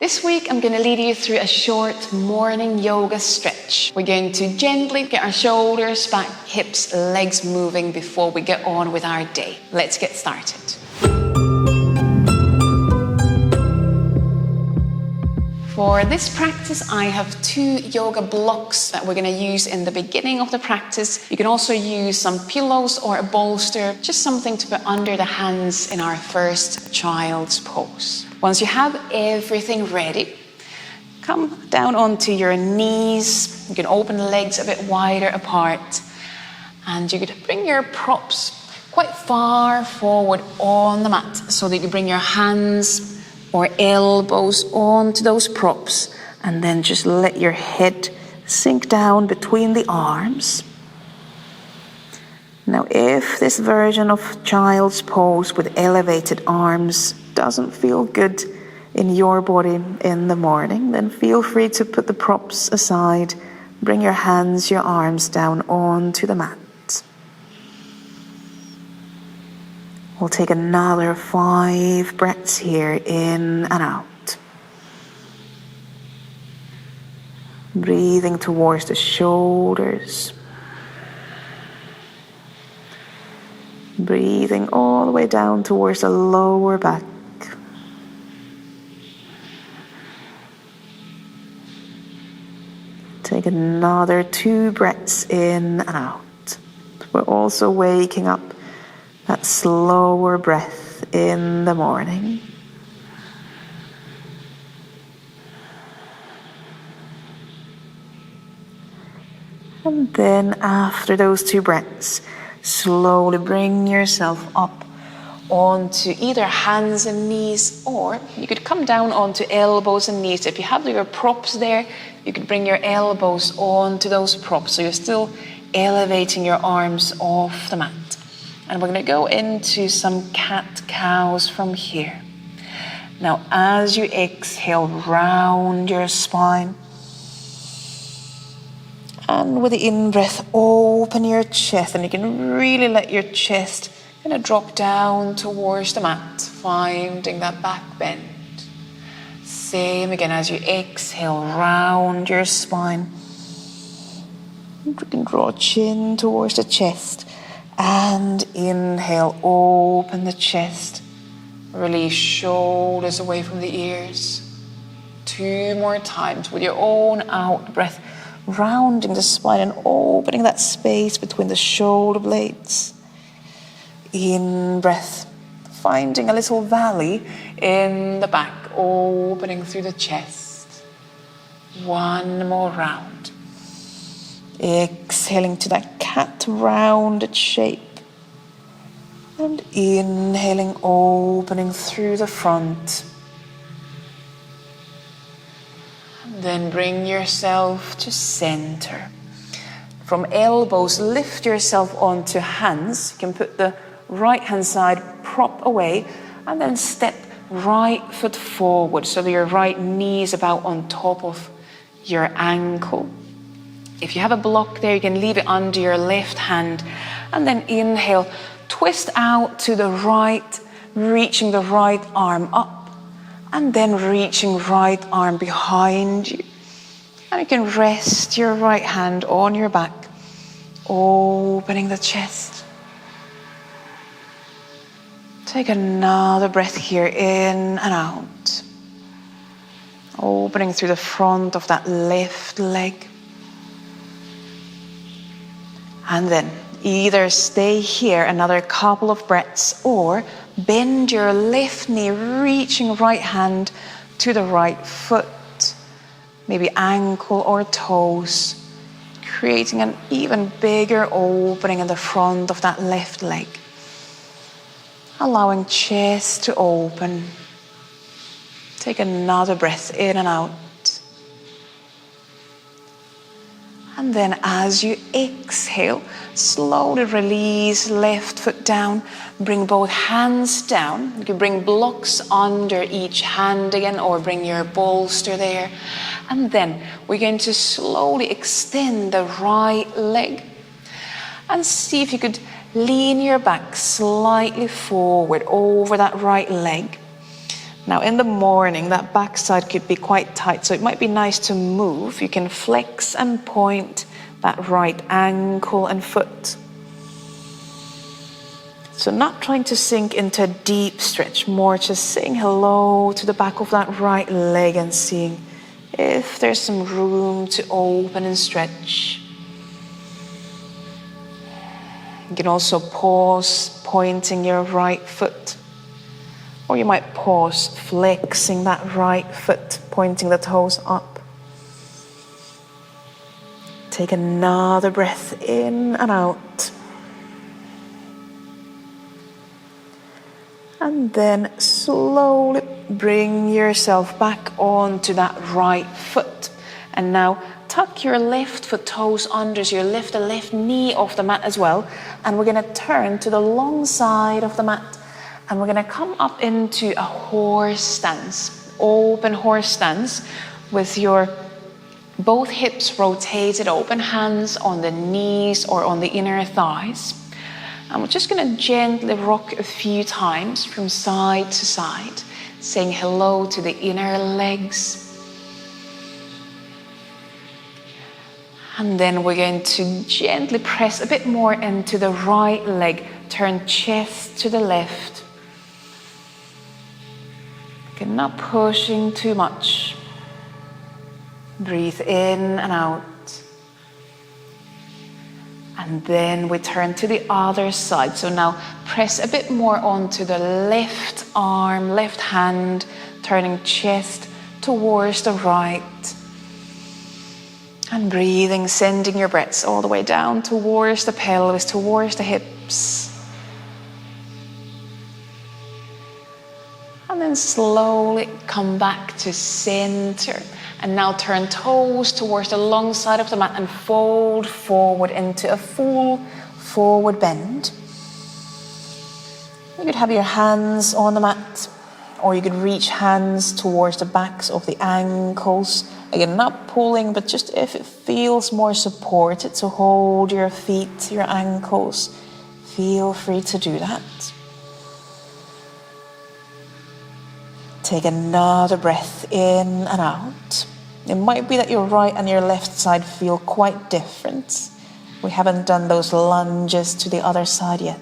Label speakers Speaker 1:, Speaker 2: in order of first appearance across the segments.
Speaker 1: This week, I'm going to lead you through a short morning yoga stretch. We're going to gently get our shoulders, back, hips, legs moving before we get on with our day. Let's get started. For this practice, I have 2 yoga blocks that we're going to use in the beginning of the practice. You can also use some pillows or a bolster, just something to put under the hands in our first child's pose. Once you have everything ready, come down onto your knees. You can open the legs a bit wider apart. And you could bring your props quite far forward on the mat so that you bring your hands or elbows onto those props, and then just let your head sink down between the arms. Now, if this version of child's pose with elevated arms doesn't feel good in your body in the morning, then feel free to put the props aside, bring your hands, your arms down onto the mat. We'll take another 5 breaths here, in and out. Breathing towards the shoulders. Breathing all the way down towards the lower back. Take another 2 breaths in and out. We're also waking up that slower breath in the morning. And then after those 2 breaths, slowly bring yourself up onto either hands and knees, or you could come down onto elbows and knees. If you have your props there, you could bring your elbows onto those props, so you're still elevating your arms off the mat. And we're going to go into some cat-cows from here. Now, as you exhale, round your spine. And with the in-breath, open your chest. And you can really let your chest kind of drop down towards the mat, finding that back bend. Same again, as you exhale, round your spine. You can draw chin towards the chest. And inhale, open the chest. Release shoulders away from the ears. 2 more times with your own out breath, rounding the spine and opening that space between the shoulder blades. In breath, finding a little valley in the back, opening through the chest. 1 more round. Exhaling to that cat rounded shape. And inhaling, opening through the front. And then bring yourself to center. From elbows, lift yourself onto hands. You can put the right hand side prop away and then step right foot forward so that your right knee is about on top of your ankle. If you have a block there, you can leave it under your left hand. And then inhale, twist out to the right, reaching the right arm up. And then reaching right arm behind you. And you can rest your right hand on your back, opening the chest. Take another breath here, in and out. Opening through the front of that left leg. And then either stay here another couple of breaths, or bend your left knee, reaching right hand to the right foot, maybe ankle or toes, creating an even bigger opening in the front of that left leg. Allowing chest to open. Take another breath in and out. And then as you exhale, slowly release left foot down. Bring both hands down. You can bring blocks under each hand again, or bring your bolster there. And then we're going to slowly extend the right leg. And see if you could lean your back slightly forward over that right leg. Now in the morning, that backside could be quite tight, so it might be nice to move. You can flex and point that right ankle and foot. So not trying to sink into a deep stretch, more just saying hello to the back of that right leg and seeing if there's some room to open and stretch. You can also pause, pointing your right foot. Or you might pause, flexing that right foot, pointing the toes up. Take another breath in and out. And then slowly bring yourself back onto that right foot. And now tuck your left foot toes under, so you lift the left knee off the mat as well. And we're going to turn to the long side of the mat. And we're going to come up into a horse stance, open horse stance with your both hips rotated open, hands on the knees or on the inner thighs. And we're just going to gently rock a few times from side to side, saying hello to the inner legs. And then we're going to gently press a bit more into the right leg. Turn chest to the left. Again, not pushing too much. Breathe in and out. And then we turn to the other side. So now press a bit more onto the left arm, left hand, turning chest towards the right. And breathing, sending your breaths all the way down towards the pelvis, towards the hips. And then slowly come back to center. And now turn toes towards the long side of the mat and fold forward into a full forward bend. You could have your hands on the mat, or you could reach hands towards the backs of the ankles. Again, not pulling, but just if it feels more supported to hold your feet, your ankles, feel free to do that. Take another breath in and out. It might be that your right and your left side feel quite different. We haven't done those lunges to the other side yet.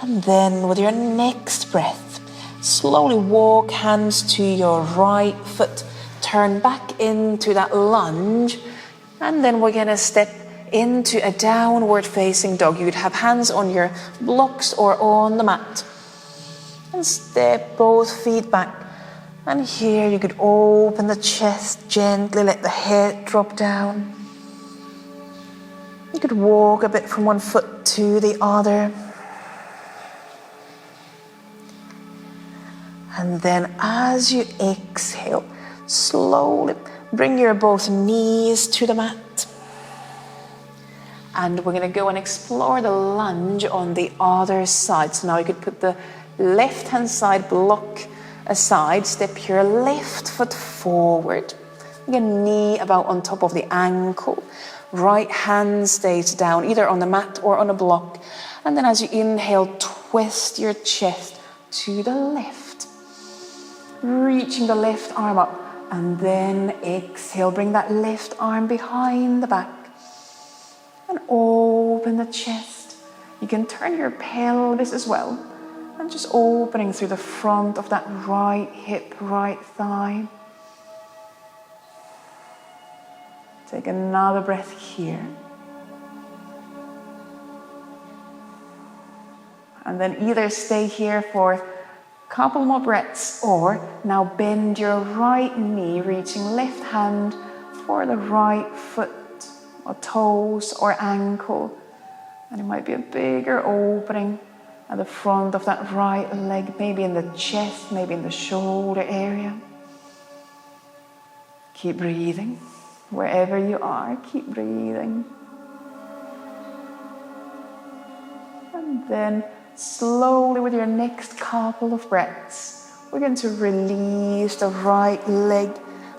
Speaker 1: And then with your next breath, slowly walk hands to your right foot. Turn back into that lunge. And then we're going to step into a downward facing dog. You could have hands on your blocks or on the mat. And step both feet back. And here you could open the chest, gently let the head drop down. You could walk a bit from one foot to the other. And then as you exhale, slowly bring your both knees to the mat. And we're going to go and explore the lunge on the other side. So now you could put the left hand side block aside, step your left foot forward. Again, knee about on top of the ankle. Right hand stays down, either on the mat or on a block. And then as you inhale, twist your chest to the left. Reaching the left arm up. And then exhale, bring that left arm behind the back. And open the chest. You can turn your pelvis as well. And just opening through the front of that right hip, right thigh. Take another breath here. And then either stay here for a couple more breaths, or now bend your right knee, reaching left hand for the right foot or toes or ankle. And it might be a bigger opening at the front of that right leg, maybe in the chest, maybe in the shoulder area. Keep breathing. Wherever you are, keep breathing. And then slowly with your next couple of breaths, we're going to release the right leg.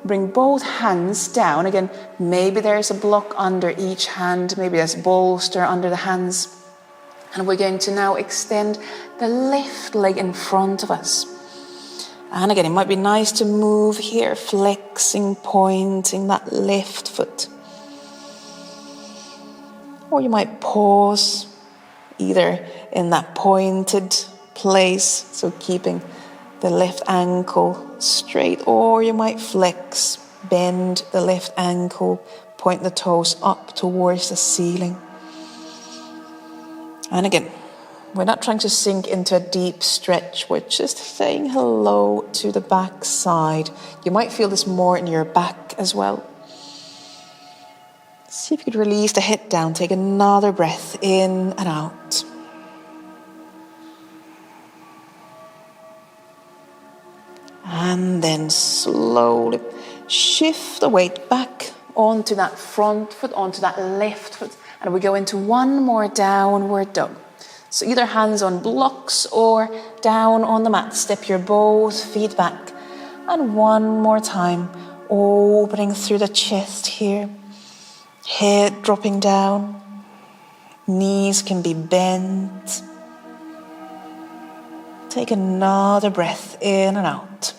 Speaker 1: Bring both hands down. Again, maybe there's a block under each hand, maybe there's a bolster under the hands. And we're going to now extend the left leg in front of us. And again, it might be nice to move here, flexing, pointing that left foot. Or you might pause either in that pointed place, so keeping the left ankle straight, or you might flex, bend the left ankle, point the toes up towards the ceiling. And again, we're not trying to sink into a deep stretch, we're just saying hello to the back side. You might feel this more in your back as well. See if you could release the head down, take another breath in and out. And then slowly shift the weight back onto that front foot, onto that left foot. And we go into one more downward dog. So either hands on blocks or down on the mat. Step your both feet back. And one more time, opening through the chest here. Head dropping down. Knees can be bent. Take another breath in and out.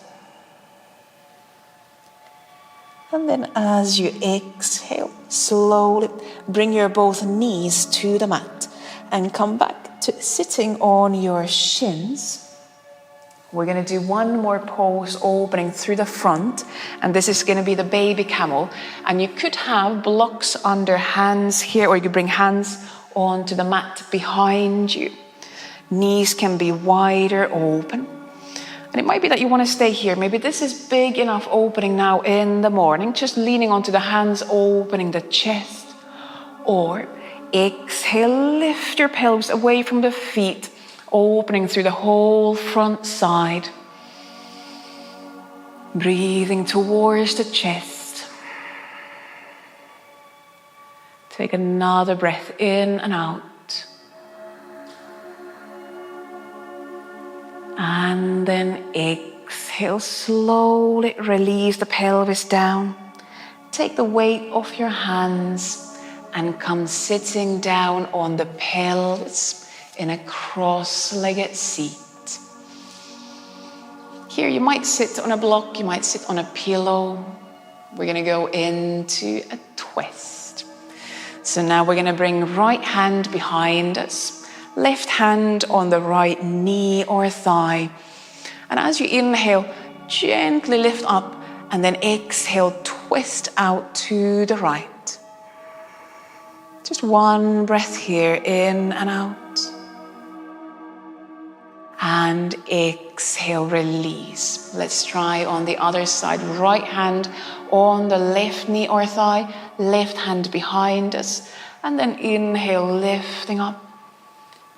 Speaker 1: And then as you exhale, slowly bring your both knees to the mat and come back to sitting on your shins. We're going to do one more pose, opening through the front, and this is going to be the baby camel. And you could have blocks under hands here, or you could bring hands onto the mat behind you. Knees can be wider open. And it might be that you want to stay here. Maybe this is big enough opening now in the morning, just leaning onto the hands, opening the chest. Or exhale, lift your pelvis away from the feet, opening through the whole front side. Breathing towards the chest. Take another breath in and out. And then exhale, slowly release the pelvis down. Take the weight off your hands and come sitting down on the pelvis in a cross-legged seat. Here you might sit on a block, you might sit on a pillow. We're going to go into a twist. So now we're going to bring right hand behind us. Left hand on the right knee or thigh. And as you inhale, gently lift up and then exhale, twist out to the right. Just one breath here, in and out. And exhale, release. Let's try on the other side. Right hand on the left knee or thigh, left hand behind us. And then inhale, lifting up.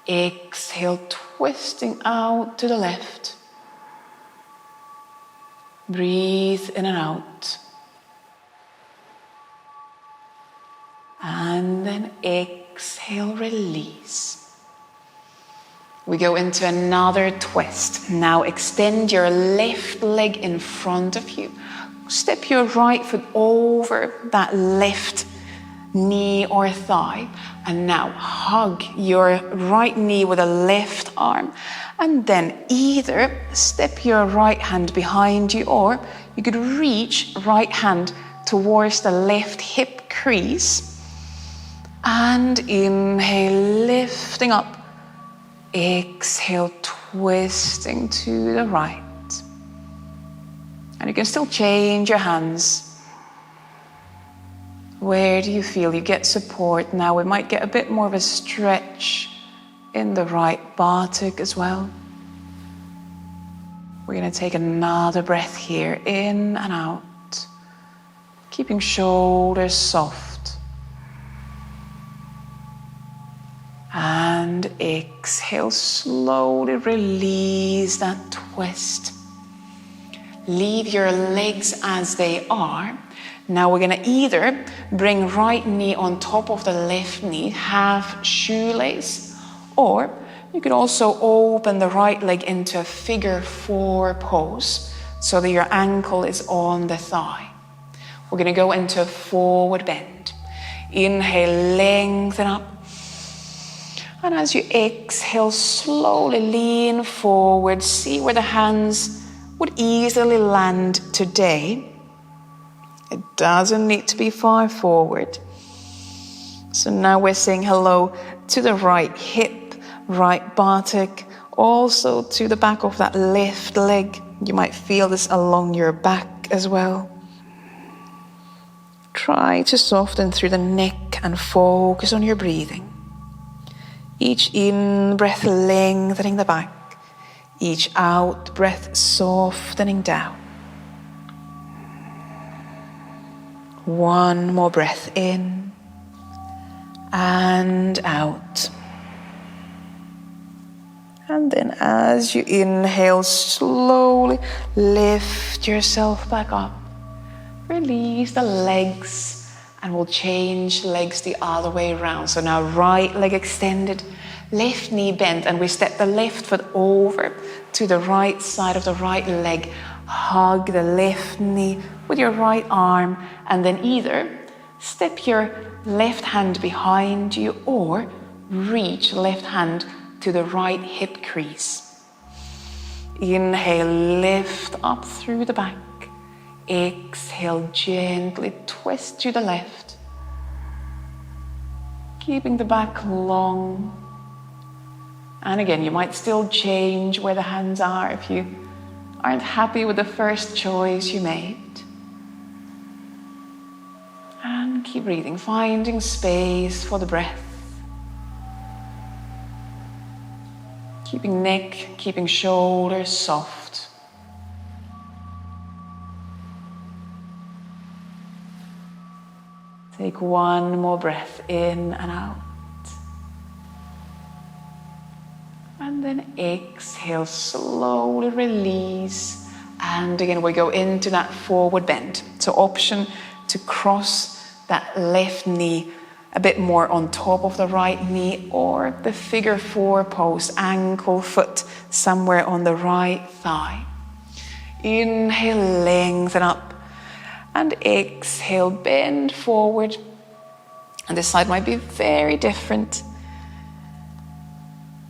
Speaker 1: Exhale, twisting out to the left. Breathe in and out. And then exhale, release. We go into another twist. Now extend your left leg in front of you. Step your right foot over that left knee or thigh. And now hug your right knee with a left arm. And then either step your right hand behind you, or you could reach right hand towards the left hip crease. And inhale, lifting up. Exhale, twisting to the right. And you can still change your hands. Where do you feel you get support? Now we might get a bit more of a stretch in the right buttock as well. We're going to take another breath here, in and out. Keeping shoulders soft. And exhale, slowly release that twist. Leave your legs as they are. Now we're going to either bring right knee on top of the left knee, half shoelace, or you could also open the right leg into a figure 4 pose so that your ankle is on the thigh. We're going to go into a forward bend. Inhale, lengthen up. And as you exhale, slowly lean forward. See where the hands would easily land today. It doesn't need to be far forward. So now we're saying hello to the right hip, right buttock, also to the back of that left leg. You might feel this along your back as well. Try to soften through the neck and focus on your breathing. Each in-breath lengthening the back. Each out-breath softening down. One more breath in and out. And then as you inhale, slowly lift yourself back up. Release the legs. And we'll change legs the other way around. So now right leg extended, left knee bent, and we step the left foot over to the right side of the right leg. Hug the left knee with your right arm, and then either step your left hand behind you or reach left hand to the right hip crease. Inhale, lift up through the back. Exhale, gently twist to the left. Keeping the back long. And again, you might still change where the hands are if you aren't happy with the first choice you made. And keep breathing, finding space for the breath. Keeping neck, keeping shoulders soft. Take one more breath in and out. And then exhale, slowly release. And again, we go into that forward bend. So option to cross that left knee a bit more on top of the right knee, or the figure four pose, ankle, foot somewhere on the right thigh. Inhale, lengthen up. And exhale, bend forward. And this side might be very different.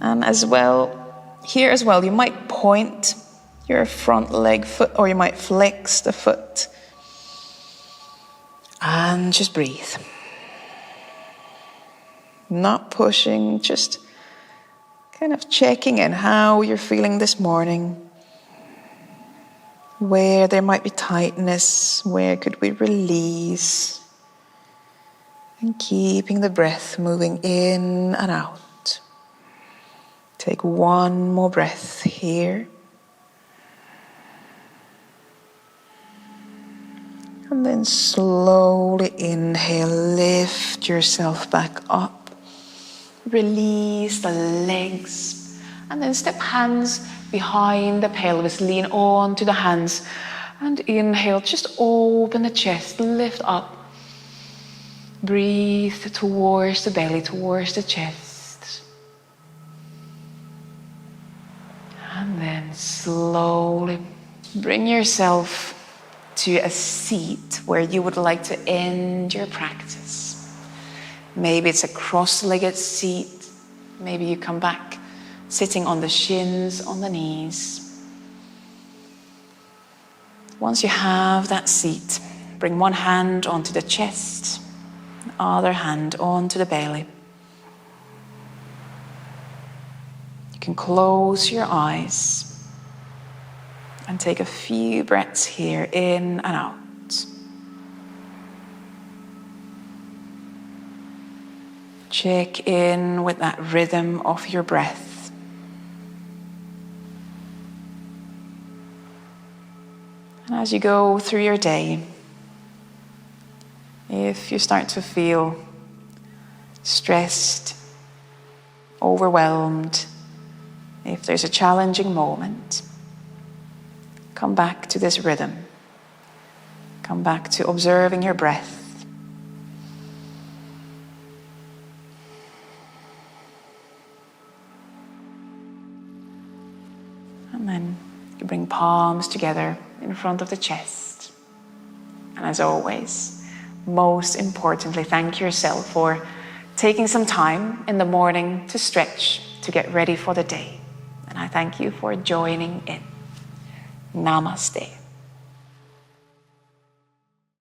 Speaker 1: And as well, here as well, you might point your front leg foot, or you might flex the foot. And just breathe. Not pushing, just kind of checking in how you're feeling this morning. Where there might be tightness, where could we release? And keeping the breath moving in and out. Take one more breath here. And then slowly inhale, lift yourself back up. Release the legs. And then step hands behind the pelvis, lean on to the hands. And inhale, just open the chest, lift up. Breathe towards the belly, towards the chest. And then slowly bring yourself to a seat where you would like to end your practice. Maybe it's a cross-legged seat. Maybe you come back sitting on the shins, on the knees. Once you have that seat, bring one hand onto the chest, the other hand onto the belly. You can close your eyes and take a few breaths here, in and out. Check in with that rhythm of your breath. And as you go through your day, if you start to feel stressed, overwhelmed, if there's a challenging moment, come back to this rhythm. Come back to observing your breath. And then you bring palms together in front of the chest. And as always, most importantly, thank yourself for taking some time in the morning to stretch, to get ready for the day. And I thank you for joining in. Namaste.